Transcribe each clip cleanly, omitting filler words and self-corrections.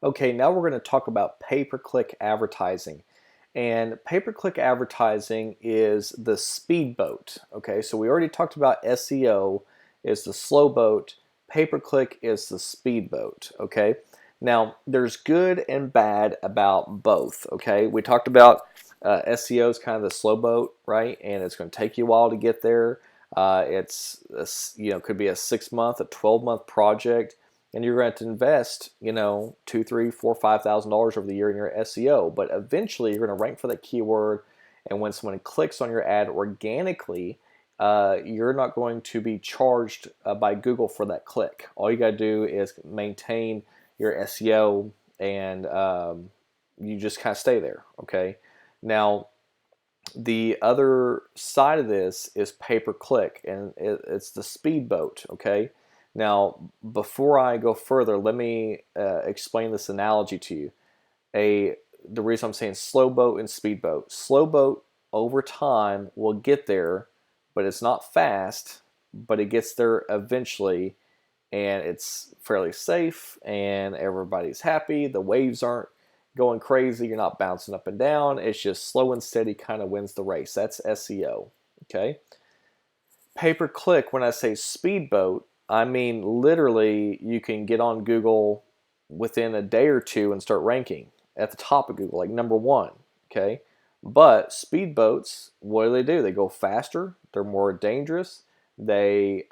Okay, now we're going to talk about pay-per-click advertising. And pay-per-click advertising is the speedboat. Okay, so we already talked about SEO is the slow boat, pay-per-click is the speedboat. Okay, now there's good and bad about both. Okay, we talked about SEO is kind of the slow boat, right? And it's going to take you a while to get there. Could be a 6 month, a 12-month project, and you're going to invest, two, three, four, $5,000 over the year in your SEO. But eventually, you're going to rank for that keyword, and when someone clicks on your ad organically, you're not going to be charged by Google for that click. All you got to do is maintain your SEO, and you just kind of stay there. Okay. Now, the other side of this is pay-per-click, and it's the speedboat. Okay. Now, before I go further, let me explain this analogy to you. The reason I'm saying slow boat and speedboat. Slow boat over time will get there, but it's not fast, but it gets there eventually, and it's fairly safe, and everybody's happy. The waves aren't going crazy. You're not bouncing up and down. It's just slow and steady kind of wins the race. That's SEO. Okay. Pay-per-click, when I say speedboat, I mean literally you can get on Google within a day or two and start ranking at the top of Google, like number one. Okay. But speedboats, what do? They go faster. They're more dangerous. They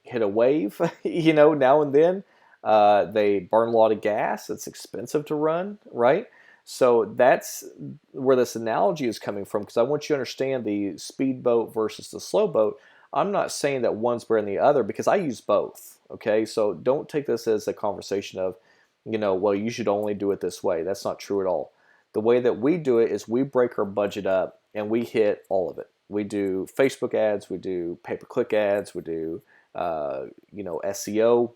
hit a wave, now and then. They burn a lot of gas. It's expensive to run, right? So that's where this analogy is coming from, because I want you to understand the speedboat versus the slow boat. I'm not saying that one's better than the other, because I use both. Okay, so don't take this as a conversation of, well, you should only do it this way. That's not true at all. The way that we do it is we break our budget up and we hit all of it. We do Facebook ads, we do pay-per-click ads, we do SEO.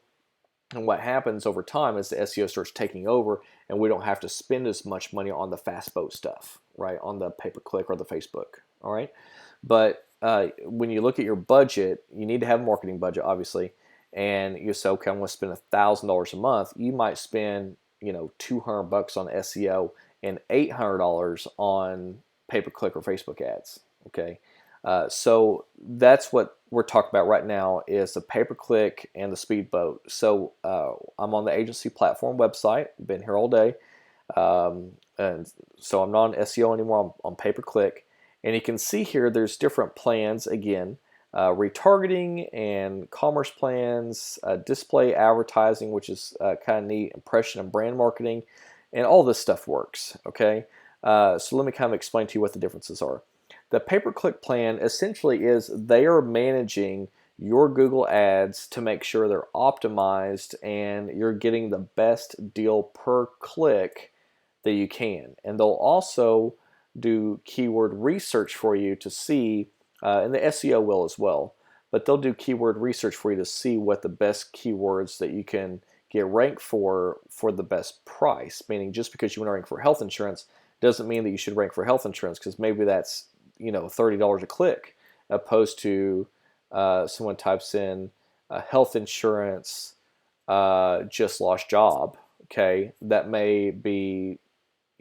And what happens over time is the SEO starts taking over, and we don't have to spend as much money on the fast boat stuff, right? On the pay-per-click or the Facebook, all right? But when you look at your budget, you need to have a marketing budget, obviously. And you say, okay, I'm going to spend $1,000 a month. You might spend, $200 on SEO and $800 on pay-per-click or Facebook ads, okay? So that's what we're talking about right now is the pay-per-click and the speedboat. So I'm on the agency platform website, been here all day. And so I'm not on SEO anymore, I'm on pay-per-click. And you can see here there's different plans again, retargeting and commerce plans, display advertising, which is kind of neat, impression and brand marketing, and all this stuff works, okay? So let me kind of explain to you what the differences are. The pay-per-click plan essentially is they are managing your Google ads to make sure they're optimized and you're getting the best deal per click that you can. And they'll also do keyword research for you to see, and the SEO will as well, but they'll do keyword research for you to see what the best keywords that you can get ranked for the best price. Meaning, just because you want to rank for health insurance doesn't mean that you should rank for health insurance, because maybe that's $30 a click, opposed to someone types in health insurance, just lost job. Okay, that may be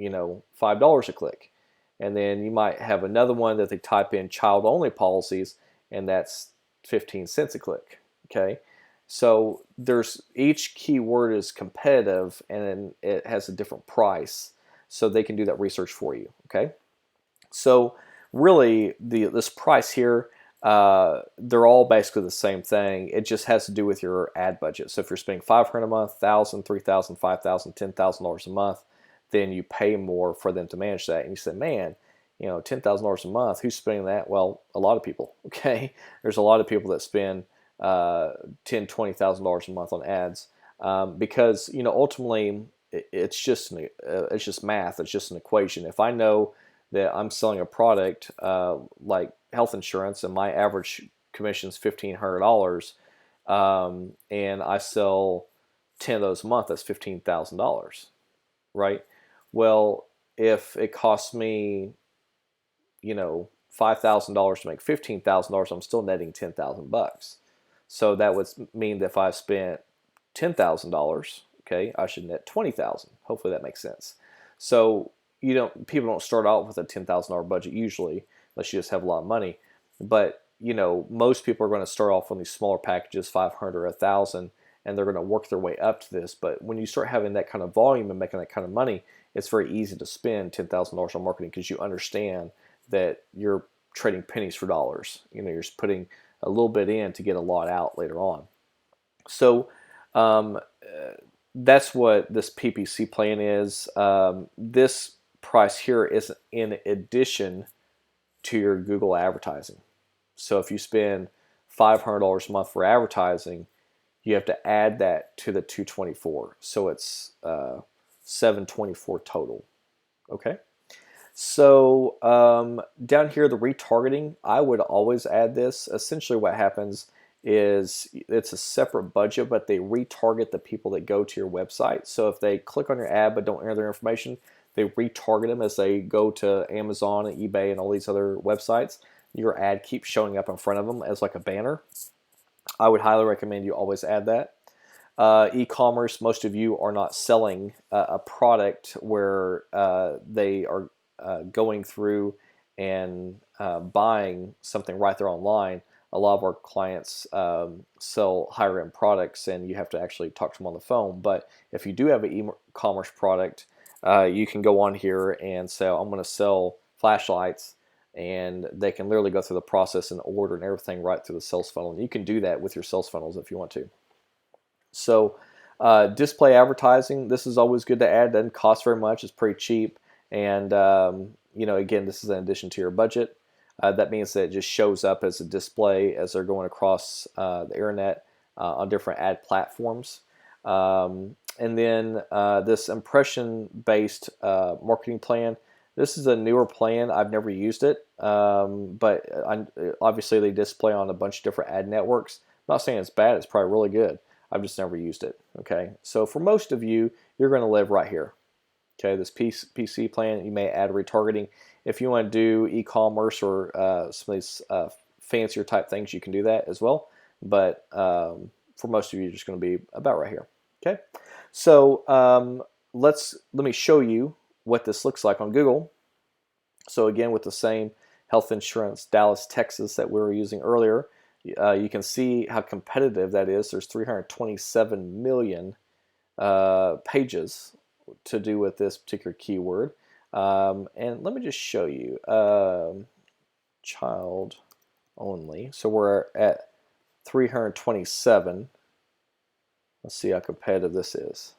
$5 a click, and then you might have another one that they type in child only policies, and that's 15 cents a click. Okay, so there's each keyword is competitive and it has a different price, so they can do that research for you. Okay, so really this price here, they're all basically the same thing. It just has to do with your ad budget. So if you're spending $500 a month, $1,000, $3,000, $5,000, $10,000 a month, then you pay more for them to manage that. And you say, man, $10,000 a month, who's spending that? Well, a lot of people. Okay, there's a lot of people that spend $10,000, $20,000 a month on ads, because ultimately it's just math. It's just an equation. If I know that I'm selling a product like health insurance and my average commission is $1,500, and I sell 10 of those a month, that's $15,000, right? Well, if it costs me, $5,000 to make $15,000, I'm still netting $10,000. So that would mean that if I spent $10,000, Okay, I should net 20,000. Hopefully that makes sense. So people don't start out with a $10,000 budget usually, unless you just have a lot of money. But most people are going to start off on these smaller packages, 500 or 1,000, and they're going to work their way up to this. But when you start having that kind of volume and making that kind of money, it's very easy to spend $10,000 on marketing because you understand that you're trading pennies for dollars. You're just putting a little bit in to get a lot out later on. So that's what this PPC plan is. This price here is in addition to your Google advertising. So if you spend $500 a month for advertising, you have to add that to the 224. So it's 724 total. Okay. So down here, the retargeting, I would always add this. Essentially what happens is it's a separate budget, but they retarget the people that go to your website. So if they click on your ad but don't enter their information, they retarget them as they go to Amazon and eBay and all these other websites. Your ad keeps showing up in front of them as like a banner. I would highly recommend you always add that. E-commerce, most of you are not selling a product where they are going through and buying something right there online. A lot of our clients sell higher end products and you have to actually talk to them on the phone. But if you do have an e-commerce product, you can go on here and say, I'm going to sell flashlights, and they can literally go through the process and order and everything right through the sales funnel. And you can do that with your sales funnels if you want to. So display advertising, this is always good to add. Doesn't cost very much. It's pretty cheap. And, again, this is in addition to your budget. That means that it just shows up as a display as they're going across the internet on different ad platforms. And then this impression-based marketing plan, this is a newer plan. I've never used it, but obviously they display on a bunch of different ad networks. I'm not saying it's bad. It's probably really good. I've just never used it. Okay, so for most of you, you're going to live right here. Okay, this PC plan, you may add retargeting. If you want to do e-commerce or some of these fancier type things, you can do that as well. But for most of you, you're just going to be about right here. Okay, so let me show you what this looks like on Google. So again, with the same health insurance, Dallas, Texas that we were using earlier, you can see how competitive that is. There's 327 million pages to do with this particular keyword. And let me just show you child only. So we're at 327. Let's see how competitive this is.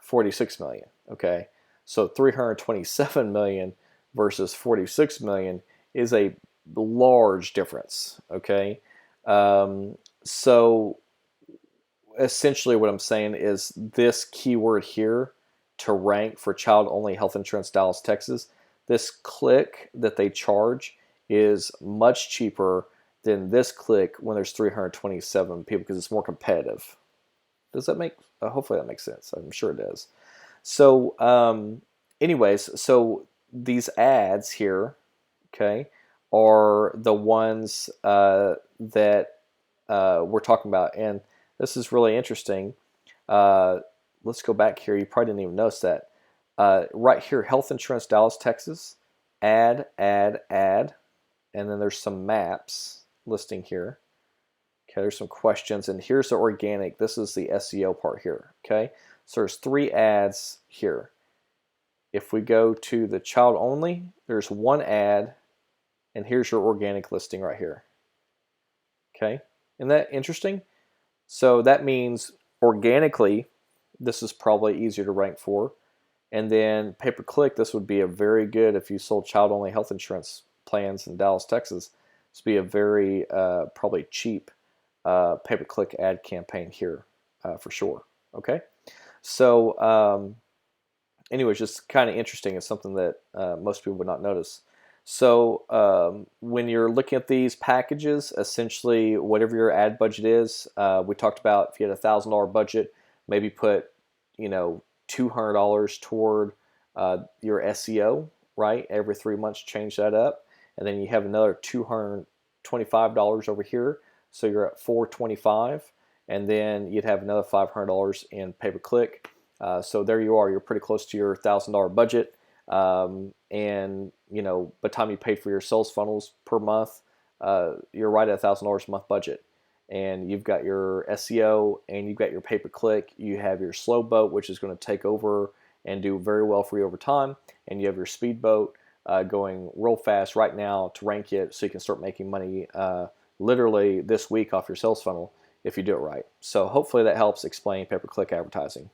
46 million. Okay, so 327 million versus 46 million is a large difference. Okay, so essentially what I'm saying is this keyword here to rank for child only health insurance Dallas, Texas, this click that they charge is much cheaper than this click when there's 327 people because it's more competitive. Does that make, hopefully that makes sense. I'm sure it does. So anyways, so these ads here, okay, are the ones that we're talking about. And this is really interesting. Let's go back here. You probably didn't even notice that. Right here, health insurance Dallas, Texas, ad, and then there's some maps listing here. Okay, there's some questions, and here's the organic. This is the SEO part here, okay? So there's 3 ads here. If we go to the child only, there's 1 ad, and here's your organic listing right here. Okay, isn't that interesting? So that means organically, this is probably easier to rank for. And then pay-per-click, this would be a very good, if you sold child only health insurance plans in Dallas, Texas, this would be a very probably cheap pay-per-click ad campaign here for sure. Okay, so anyways, just kind of interesting. It's something that most people would not notice. So when you're looking at these packages, essentially whatever your ad budget is, we talked about if you had $1,000 budget, maybe put $200 toward your SEO, right? Every 3 months, change that up, and then you have another $225 over here. So you're at $425, and then you'd have another $500 in pay-per-click. So there you are. You're pretty close to your $1,000 budget. And by the time you paid for your sales funnels per month, you're right at $1,000 a month budget. And you've got your SEO and you've got your pay-per-click. You have your slow boat, which is going to take over and do very well for you over time. And you have your speedboat going real fast right now to rank it so you can start making money literally this week off your sales funnel if you do it right. So hopefully that helps explain pay-per-click advertising.